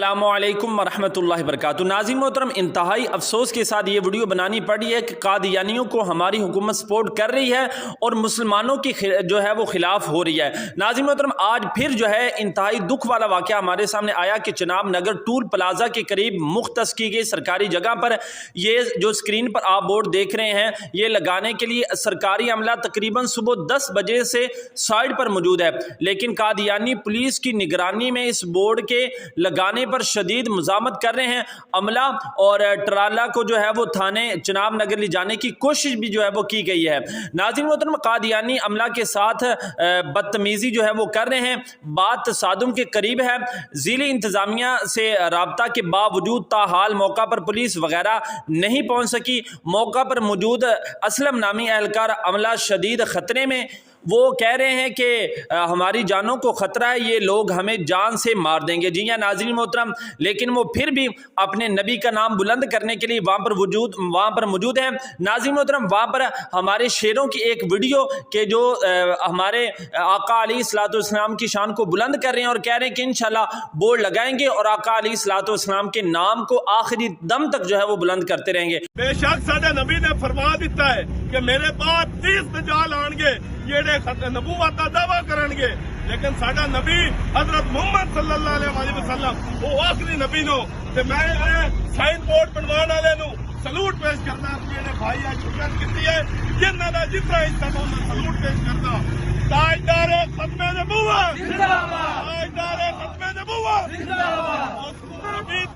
अस्सलामुअलैकुम वरहमतुल्लाहि वबरकातुहू। नाज़रीन मोहतरम, इंतहाई अफसोस के साथ ये वीडियो बनानी पड़ी है कि कादियानियों को हमारी हुकूमत सपोर्ट कर रही है और मुसलमानों की जो है वो खिलाफ हो रही है। नाज़रीन मोहतरम, आज फिर जो है इंतहाई दुख वाला वाक़या हमारे सामने आया कि चनाब नगर टूल प्लाजा के करीब मुख्तस की गई सरकारी जगह पर ये जो स्क्रीन पर आप बोर्ड देख रहे हैं, ये लगाने के लिए सरकारी अमला तकरीबन सुबह 10 बजे से साइड पर मौजूद है, लेकिन कादियानी पुलिस की निगरानी में इस बोर्ड के लगाने पर शदीद मुज़ामत कर रहे हैं। अमला और ट्राला को जो है वो थाने चनाब नगर ले जाने की कोशिश भी जो है वो की गई है। नाज़रीन मोहतरम, कादियानी अमला के साथ बदतमीज़ी जो है वो कर रहे हैं। बात तसादुम के करीब है। ज़िली इंतज़ामिया से राब्ता के बावजूद ताहाल मौका पर पुलिस वगैरह नहीं पहुँच सकी। मौका पर मौजूद असलम नामी एहलकार अमला शदीद ख़तरे में, वो कह रहे हैं कि हमारी जानों को ख़तरा है, ये लोग हमें जान से मार देंगे। जी हाँ नाज़रीन मोहतरम, लेकिन वो फिर भी अपने नबी का नाम बुलंद करने के लिए वहाँ पर मौजूद हैं। नाज़रीन मोहतरम, वहाँ पर हमारे शेरों की एक वीडियो के जो हमारे आका अलैहिस्सलाम की शान को बुलंद कर रहे हैं और कह रहे हैं कि इंशाल्लाह बोर्ड लगाएंगे और आका अलैहिस्सलाम के नाम को आखिरी दम तक जो है वो बुलंद करते रहेंगे। बेशक साडे नबी ने फरमा दिता है कि मेरे बाद 30 दजाल आएंगे जेड़े नबूवत का दावा करेंगे, लेकिन साडा नबी हजरत मुहम्मद सल्लल्लाहु अलैहि वसल्लम वो आखिरी नबी नो। ते मैं साइन बोर्ड बनवाने वाले नु सलूट पेश करना जेड़े भाई आज शिरकत की है, जिन्हां दा जितना हिस्सा मैं सलूट पेश करदा। ताजदार खत्मे नबूवत जिंदाबाद, ताजदार खत्मे नबूवत जिंदाबाद।